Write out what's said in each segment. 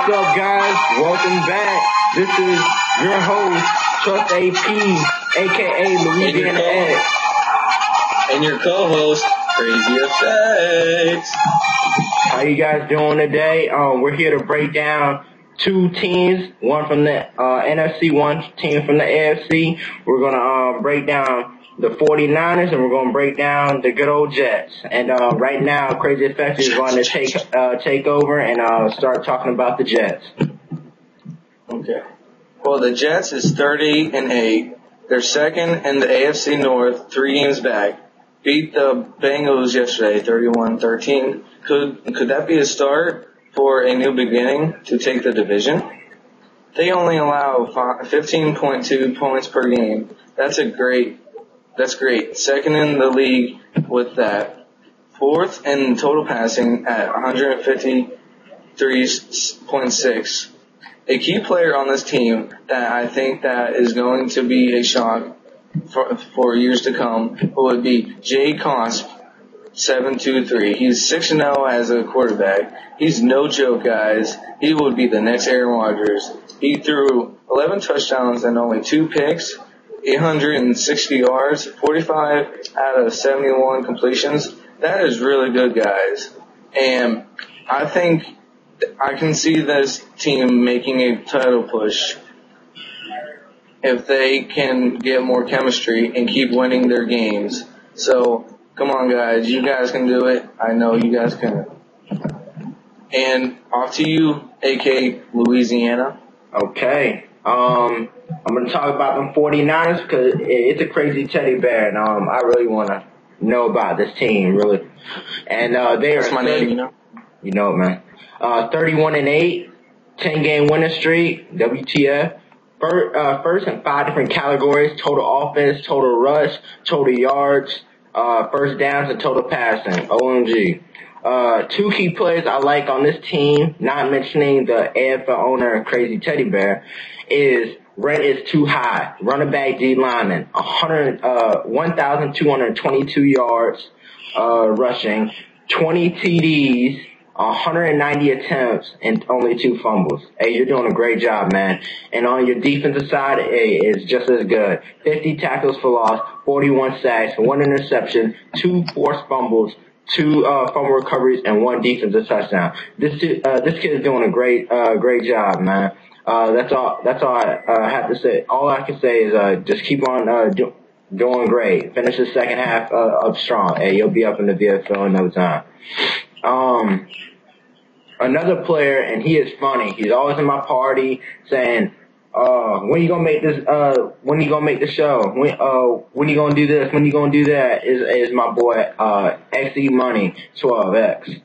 What's up, guys? Welcome back. This is your host, Trust AP, aka Louisiana Ed. And your co-host, Crazy Effectzzz. How you guys doing today? We're here to break down two teams, one from the NFC, one team from the AFC. We're gonna break down the 49ers, and we're going to break down the good old Jets. And right now, Crazy Effectzzz is going to take over and start talking about the Jets. Okay. Well, the Jets is 30-8. They're second in the AFC North, 3 games back. Beat the Bengals yesterday, 31-13. Could that be a start for a new beginning to take the division? They only allow 15.2 points per game. That's great. Second in the league with that. Fourth in total passing at 153.6. A key player on this team that I think that is going to be a shock for years to come would be Jay Cosp, 723. He's 6-0 as a quarterback. He's no joke, guys. He would be the next Aaron Rodgers. He threw 11 touchdowns and only 2 picks. 860 yards, 45 out of 71 completions. That is really good, guys. And I think I can see this team making a title push if they can get more chemistry and keep winning their games. So, come on, guys. You guys can do it. I know you guys can. And off to you, a.k.a. Louisiana. Okay. I'm going to talk about them 49ers because it's a crazy teddy bear, and I really want to know about this team, really. And they are... That's my name, you know? You know it, man. 31-8, 10-game winning streak, WTF. First in 5 different categories: total offense, total rush, total yards, first downs, and total passing. OMG. 2 key plays I like on this team, not mentioning the AFL owner, Crazy Teddy Bear, is rent is too high. Running back D lineman, 1,222 yards, rushing, 20 TDs, 190 attempts, and only 2 fumbles. Hey, you're doing a great job, man. And on your defensive side, hey, it's just as good. 50 tackles for loss, 41 sacks, 1 interception, 2 forced fumbles, 2 fumble recoveries, and 1 defensive touchdown. This kid is doing a great job, man. That's all I have to say. All I can say is just keep on doing great. Finish the second half up strong. Hey, you'll be up in the VFL in no time. Another player, and he is funny. He's always in my party saying, when you gonna make this, when you gonna make the show? When you gonna do this? When you gonna do that? Is my boy, XE Money 12X.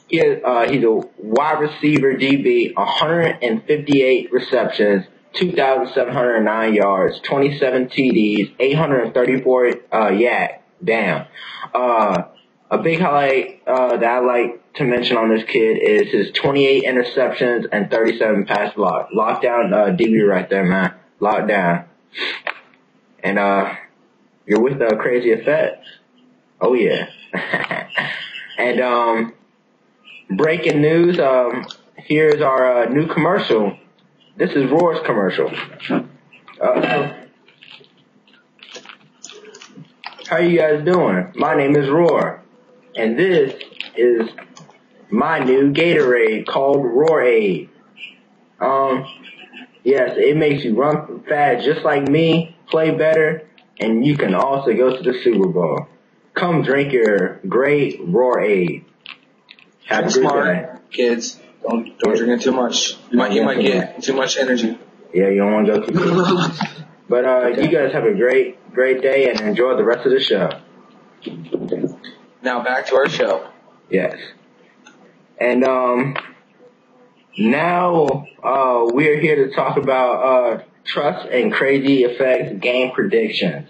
He's a wide receiver DB, 158 receptions, 2,709 yards, 27 TDs, 834, yak. Damn. A big highlight, that I like to mention on this kid is his 28 interceptions and 37 pass block. Lockdown, DB right there, man. Lockdown. And, you're with the Crazy Effectzzz. Oh yeah. And, breaking news, here's our, new commercial. This is Roar's commercial. How you guys doing? My name is Roar. And this is my new Gatorade called Roarade. Yes, it makes you run fast just like me, play better, and you can also go to the Super Bowl. Come drink your great Roarade. Have a good day. Kids. Don't drink it too much. You might get too much energy. Yeah, you don't want to go too deep. But okay. You guys have a great day and enjoy the rest of the show. Now back to our show. Yes. And now we're here to talk about Trust and Crazy Effectzzz game predictions.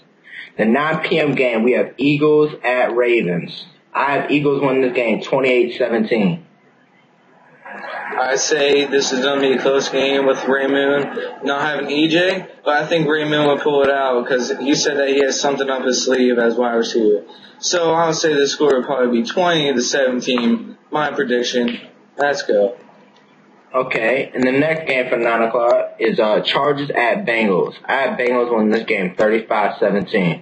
The 9 p.m. game, we have Eagles at Ravens. I have Eagles winning this game 28-17. I say this is going to be a close game with Raymond not having EJ, but I think Raymond will pull it out because he said that he has something up his sleeve as wide receiver. So I'll say the score will probably be 20-17. My prediction. Let's go. Okay, and the next game for 9 o'clock is Chargers at Bengals. I have Bengals winning this game 35-17.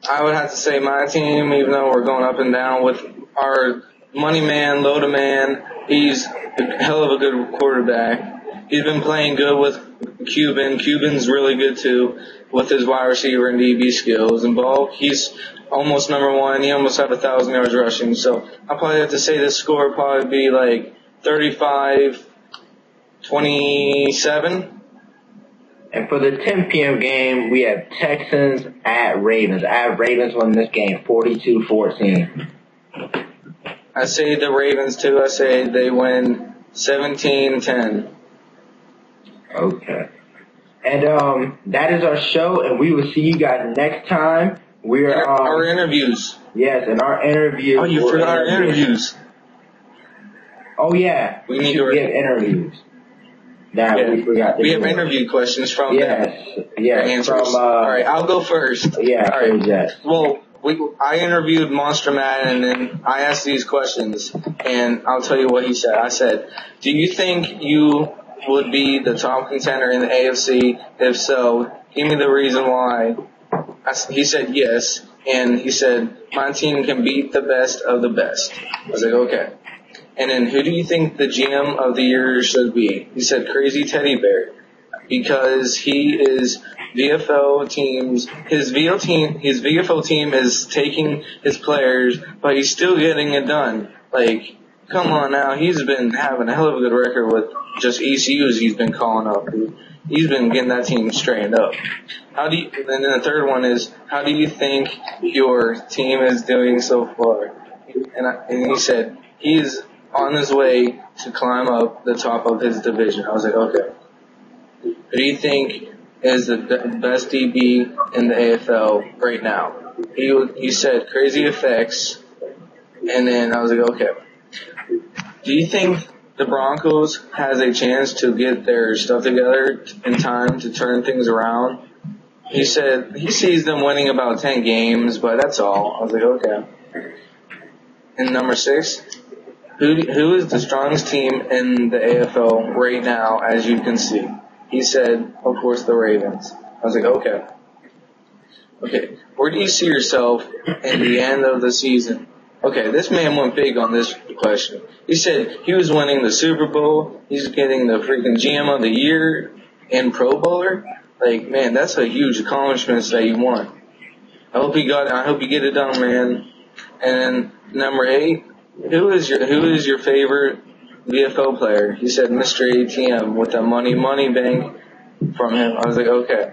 I would have to say my team, even though we're going up and down with our money man, Loda man. He's a hell of a good quarterback. He's been playing good with Cuban. Cuban's really good too with his wide receiver and DB skills. And Ball, he's almost number one. He almost had 1,000 yards rushing. So I'll probably have to say this score would probably be like 35-27. And for the 10 p.m. game, we have Texans at Ravens. I have Ravens winning this game 42-14. I say the Ravens too. I say they win 17-10. Okay. And that is our show, and we will see you guys next time. We're our interviews. Yes, and our interviews. Oh, you forgot our interviews. Oh yeah, we need to get interviews. We forgot. We have interview questions from them. Yes. From, all right, I'll go first. Yeah. All right. Yes. Well, I interviewed Monster Madden, and I asked these questions, and I'll tell you what he said. I said, do you think you would be the top contender in the AFC? If so, give me the reason why. He said yes, and he said, my team can beat the best of the best. I was like, okay. And then who do you think the GM of the year should be? He said Crazy Teddy Bear, because he is VFL teams. His VFL team is taking his players, but he's still getting it done. Like, come on now, he's been having a hell of a good record with just ECUs he's been calling up. He's been getting that team straightened up. And then the third one is, how do you think your team is doing so far? And he said he's on his way to climb up the top of his division. I was like, okay. Who do you think is the best DB in the AFL right now? He said Crazy Effectzzz, and then I was like, okay. Do you think the Broncos has a chance to get their stuff together in time to turn things around? He said he sees them winning about 10 games, but that's all. I was like, okay. And number 6, who is the strongest team in the AFL right now, as you can see? He said, of course, the Ravens. I was like, okay. Okay, where do you see yourself in the end of the season? Okay, this man went big on this question. He said he was winning the Super Bowl. He's getting the freaking GM of the year and Pro Bowler. Like, man, that's a huge accomplishment that you won. I hope you get it done, man. And number 8, who is your favorite VFL player? He said Mr. ATM with the money bank from him. I was like, okay.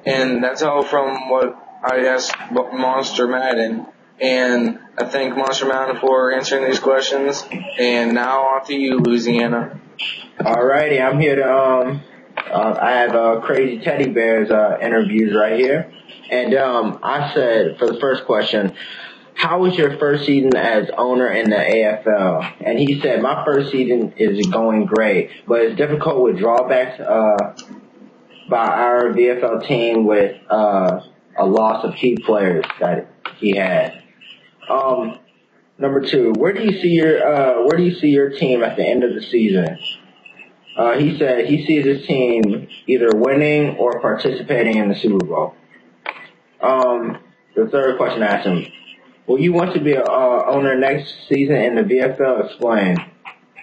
And that's all from what I asked Monster Madden. And I thank Monster Madden for answering these questions. And now on to you, Louisiana. Alrighty, I'm here to I have Crazy Teddy Bear's interviews right here. And I said for the first question, how was your first season as owner in the AFL? And he said, my first season is going great, but it's difficult with drawbacks by our VFL team with a loss of key players that he had. Number 2, where do you see your team at the end of the season? He said he sees his team either winning or participating in the Super Bowl. The third question I asked him, will you want to be an owner next season in the VFL? Explain.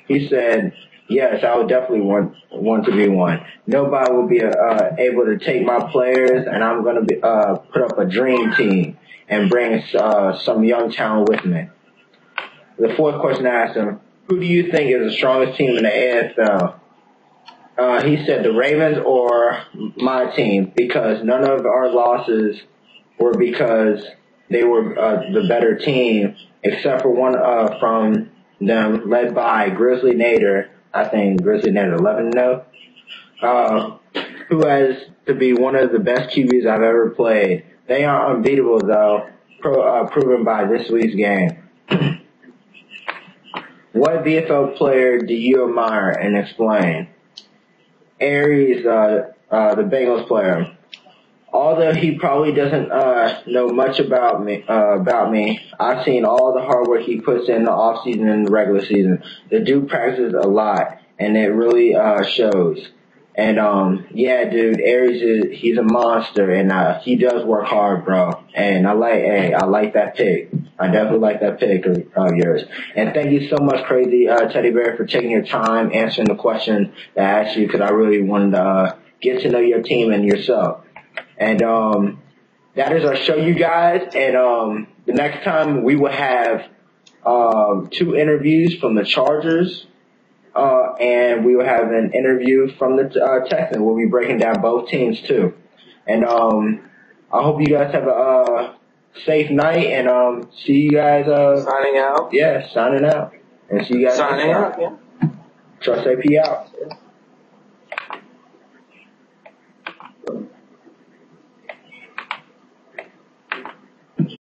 He said, yes, I would definitely want to be one. Nobody will be able to take my players, and I'm going to put up a dream team and bring some young talent with me. The fourth question I asked him, who do you think is the strongest team in the AFL? He said the Ravens or my team, because none of our losses were because they were the better team, except for one from them led by Grizzly Nader. I think Grizzly Nader 11-0, who has to be one of the best QBs I've ever played. They are unbeatable, though, proven by this week's game. What VFL player do you admire, and explain? Aries, the Bengals player. although he probably doesn't know much about me, I've seen all the hard work he puts in the off season and the regular season. The dude practices a lot, and it really shows. And yeah, dude, he's a monster, and he does work hard, bro. And I like that pick. I definitely like that pick of yours. And thank you so much, Crazy Teddy Bear, for taking your time answering the question that I asked you, because I really wanted to get to know your team and yourself. And that is our show, you guys. And the next time we will have 2 interviews from the Chargers. And we will have an interview from the Texans. We'll be breaking down both teams too. And I hope you guys have a safe night, and see you guys. Signing out. Yeah, signing out. And see you guys. Signing out. Yeah. Trust AP out.